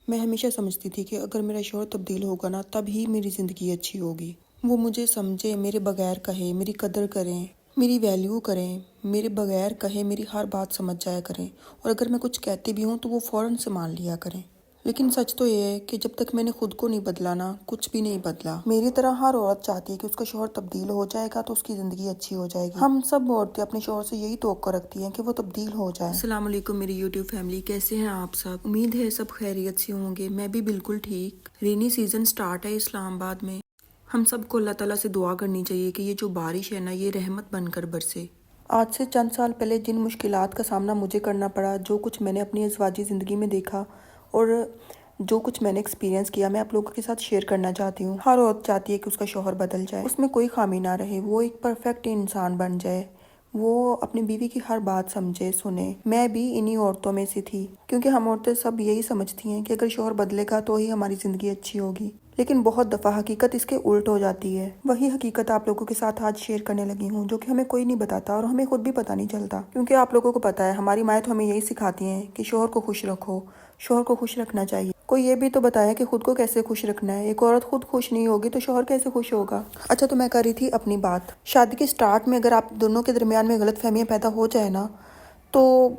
میں ہمیشہ سمجھتی تھی کہ اگر میرا شوہر تبدیل ہوگا نا تب ہی میری زندگی اچھی ہوگی۔ وہ مجھے سمجھے، میرے بغیر کہے، میری قدر کریں، میری ویلیو کریں، میرے بغیر کہے میری ہر بات سمجھ جایا کریں، اور اگر میں کچھ کہتی بھی ہوں تو وہ فوراً سے مان لیا کریں۔ لیکن سچ تو یہ ہے کہ جب تک میں نے خود کو نہیں بدلا نا کچھ بھی نہیں بدلا۔ میری طرح ہر عورت چاہتی ہے کہ اس کا شوہر تبدیل ہو جائے گا تو اس کی زندگی اچھی ہو جائے گی۔ ہم سب عورتیں اپنے شوہر سے یہی توقع رکھتی ہیں کہ وہ تبدیل ہو جائے۔ السلام علیکم میری یوٹیوب فیملی، کیسے ہیں آپ سب؟ امید ہے سب خیریت سے ہوں گے۔ میں بھی بالکل ٹھیک۔ رینی سیزن سٹارٹ ہے اسلام آباد میں۔ ہم سب کو اللہ تعالیٰ سے دعا کرنی چاہیے کہ یہ جو بارش ہے نا یہ رحمت بن کر برسے۔ آج سے چند سال پہلے جن مشکلات کا سامنا مجھے کرنا پڑا، جو کچھ میں نے اپنی ازواجی زندگی میں دیکھا اور جو کچھ میں نے ایکسپیرینس کیا، میں آپ لوگوں کے ساتھ شیئر کرنا چاہتی ہوں۔ ہر عورت چاہتی ہے کہ اس کا شوہر بدل جائے، اس میں کوئی خامی نہ رہے، وہ ایک پرفیکٹ انسان بن جائے، وہ اپنی بیوی کی ہر بات سمجھے سنے۔ میں بھی انہی عورتوں میں سے تھی، کیونکہ ہم عورتیں سب یہی سمجھتی ہیں کہ اگر شوہر بدلے گا تو ہی ہماری زندگی اچھی ہوگی۔ لیکن بہت دفعہ حقیقت اس کے الٹ ہو جاتی ہے۔ وہی حقیقت آپ لوگوں کے ساتھ آج شیئر کرنے لگی ہوں، جو کہ ہمیں کوئی نہیں بتاتا اور ہمیں خود بھی پتہ نہیں چلتا، کیونکہ آپ لوگوں کو پتہ ہے ہماری مائیں تو ہمیں یہی سکھاتی ہیں کہ شوہر کو خوش رکھو، شوہر کو خوش رکھنا چاہیے۔ کوئی یہ بھی تو بتایا کہ خود کو کیسے خوش رکھنا ہے۔ ایک عورت خود خوش نہیں ہوگی تو شوہر کیسے خوش ہوگا؟ اچھا، تو میں کر رہی تھی اپنی بات۔ شادی کے سٹارٹ میں اگر آپ دونوں کے درمیان میں غلط فہمیاں پیدا ہو جائے نا تو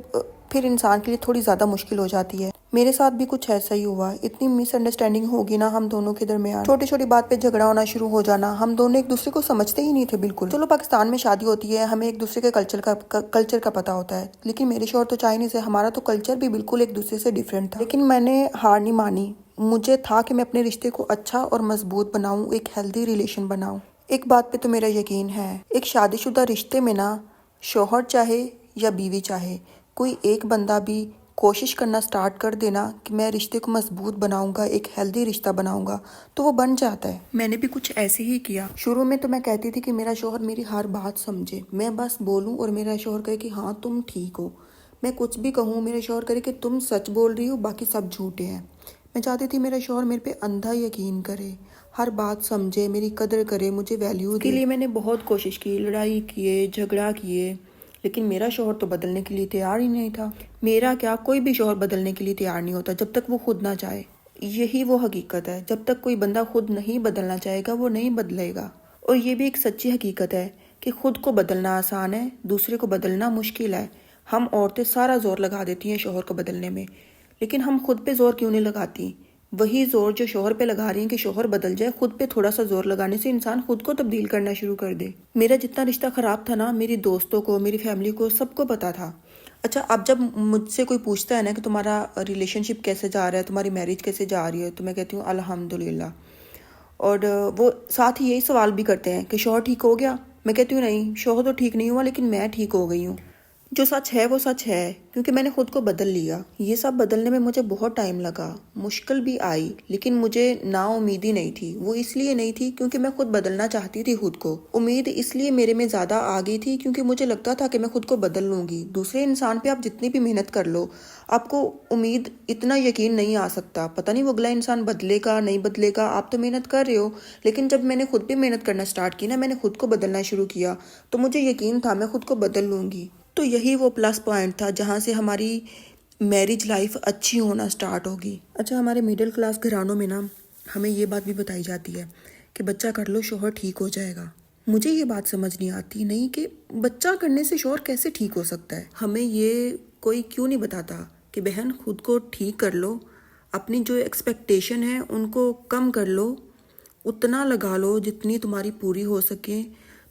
پھر انسان کے لیے تھوڑی زیادہ مشکل ہو جاتی ہے۔ میرے ساتھ بھی کچھ ایسا ہی ہوا۔ اتنی مس انڈرسٹینڈنگ ہوگی نا ہم دونوں کے درمیان، چھوٹی چھوٹی بات پہ جھگڑا ہونا شروع ہو جانا۔ ہم دونوں ایک دوسرے کو سمجھتے ہی نہیں تھے بالکل۔ چلو پاکستان میں شادی ہوتی ہے، ہمیں ایک دوسرے کے کلچر کا پتہ ہوتا ہے، لیکن میرے شوہر تو چائنیز ہے، ہمارا تو کلچر بھی بالکل ایک دوسرے سے ڈیفرنٹ تھا۔ لیکن میں نے ہار نہیں مانی، مجھے تھا کہ میں اپنے رشتے کو اچھا اور مضبوط بناؤں، ایک ہیلدی ریلیشن بناؤں۔ ایک بات پہ تو میرا یقین ہے، ایک شادی شدہ رشتے میں نا شوہر چاہے یا بیوی چاہے، کوئی ایک بندہ بھی کوشش کرنا سٹارٹ کر دینا کہ میں رشتے کو مضبوط بناؤں گا، ایک ہیلدی رشتہ بناؤں گا، تو وہ بن جاتا ہے۔ میں نے بھی کچھ ایسے ہی کیا۔ شروع میں تو میں کہتی تھی کہ میرا شوہر میری ہر بات سمجھے، میں بس بولوں اور میرا شوہر کہے کہ ہاں تم ٹھیک ہو۔ میں کچھ بھی کہوں میرے شوہر کرے کہ تم سچ بول رہی ہو، باقی سب جھوٹے ہیں۔ میں چاہتی تھی میرا شوہر میرے پہ اندھا یقین کرے، ہر بات سمجھے، میری قدر کرے، مجھے ویلیو دے۔ اس کے لیے میں نے بہت کوشش کی، لڑائی کیے، جھگڑا کیے، لیکن میرا شوہر تو بدلنے کے لیے تیار ہی نہیں تھا۔ میرا کیا، کوئی بھی شوہر بدلنے کے لیے تیار نہیں ہوتا جب تک وہ خود نہ چاہے۔ یہی وہ حقیقت ہے، جب تک کوئی بندہ خود نہیں بدلنا چاہے گا وہ نہیں بدلے گا۔ اور یہ بھی ایک سچی حقیقت ہے کہ خود کو بدلنا آسان ہے، دوسرے کو بدلنا مشکل ہے۔ ہم عورتیں سارا زور لگا دیتی ہیں شوہر کو بدلنے میں، لیکن ہم خود پہ زور کیوں نہیں لگاتی؟ وہی زور جو شوہر پہ لگا رہی ہیں کہ شوہر بدل جائے، خود پہ تھوڑا سا زور لگانے سے انسان خود کو تبدیل کرنا شروع کر دے۔ میرا جتنا رشتہ خراب تھا نا، میری دوستوں کو، میری فیملی کو، سب کو پتا تھا۔ اچھا، اب جب مجھ سے کوئی پوچھتا ہے نا کہ تمہارا ریلیشن شپ کیسے جا رہا ہے، تمہاری میرج کیسے جا رہی ہے، تو میں کہتی ہوں الحمدللہ۔ اور وہ ساتھ ہی یہی سوال بھی کرتے ہیں کہ شوہر ٹھیک ہو گیا؟ میں کہتی ہوں نہیں، شوہر تو ٹھیک نہیں ہوا لیکن میں ٹھیک ہو گئی ہوں۔ جو سچ ہے وہ سچ ہے، کیونکہ میں نے خود کو بدل لیا۔ یہ سب بدلنے میں مجھے بہت ٹائم لگا، مشکل بھی آئی، لیکن مجھے نا امیدی نہیں تھی۔ وہ اس لیے نہیں تھی کیونکہ میں خود بدلنا چاہتی تھی خود کو۔ امید اس لیے میرے میں زیادہ آ گئی تھی کیونکہ مجھے لگتا تھا کہ میں خود کو بدل لوں گی۔ دوسرے انسان پہ آپ جتنی بھی محنت کر لو، آپ کو امید اتنا یقین نہیں آ سکتا، پتہ نہیں وہ اگلا انسان بدلے گا نہیں بدلے گا، آپ تو محنت کر رہے ہو۔ لیکن جب میں نے خود پہ محنت کرنا سٹارٹ کی نا، میں نے خود کو بدلنا شروع کیا، تو مجھے یقین تھا میں خود کو بدل لوں گی۔ تو یہی وہ پلس پوائنٹ تھا جہاں سے ہماری میرج لائف اچھی ہونا سٹارٹ ہوگی۔ اچھا، ہمارے میڈل کلاس گھرانوں میں نا ہمیں یہ بات بھی بتائی جاتی ہے کہ بچہ کر لو شوہر ٹھیک ہو جائے گا۔ مجھے یہ بات سمجھ نہیں آتی نہیں کہ بچہ کرنے سے شوہر کیسے ٹھیک ہو سکتا ہے۔ ہمیں یہ کوئی کیوں نہیں بتاتا کہ بہن خود کو ٹھیک کر لو، اپنی جو ایکسپیکٹیشن ہے ان کو کم کر لو، اتنا لگا لو جتنی تمہاری پوری ہو سکے،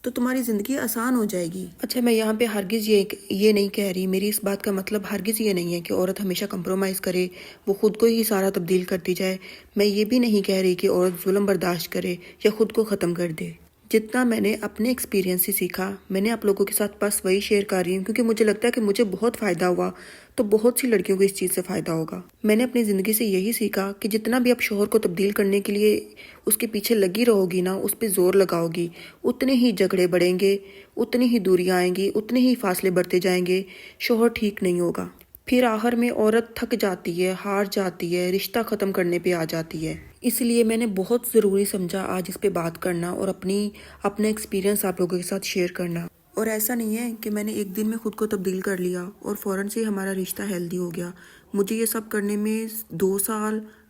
تو تمہاری زندگی آسان ہو جائے گی۔ اچھا، میں یہاں پہ ہرگز یہ نہیں کہہ رہی، میری اس بات کا مطلب ہرگز یہ نہیں ہے کہ عورت ہمیشہ کمپرومائز کرے، وہ خود کو ہی سارا تبدیل کرتی جائے۔ میں یہ بھی نہیں کہہ رہی کہ عورت ظلم برداشت کرے یا خود کو ختم کر دے۔ جتنا میں نے اپنے ایکسپیرینس سے سیکھا، میں نے آپ لوگوں کے ساتھ بس وہی شیئر کر رہی ہوں، کیونکہ مجھے لگتا ہے کہ مجھے بہت فائدہ ہوا تو بہت سی لڑکیوں کو اس چیز سے فائدہ ہوگا۔ میں نے اپنی زندگی سے یہی سیکھا کہ جتنا بھی آپ شوہر کو تبدیل کرنے کے لیے اس کے پیچھے لگی رہو گی نا، اس پہ زور لگاؤ گی، اتنے ہی جھگڑے بڑھیں گے، اتنی ہی دوریاں آئیں گی، اتنے ہی فاصلے بڑھتے جائیں گے، شوہر ٹھیک نہیں ہوگا۔ پھر آخر میں عورت تھک جاتی ہے، ہار جاتی ہے، رشتہ ختم کرنے پہ آ جاتی ہے۔ اس لیے میں نے بہت ضروری سمجھا آج اس پہ بات کرنا اور اپنا ایکسپیرینس آپ لوگوں کے ساتھ شیئر کرنا۔ اور ایسا نہیں ہے کہ میں نے ایک دن میں خود کو تبدیل کر لیا اور فوراً سے ہمارا رشتہ ہیلدی ہو گیا۔ مجھے یہ سب کرنے میں 2 سال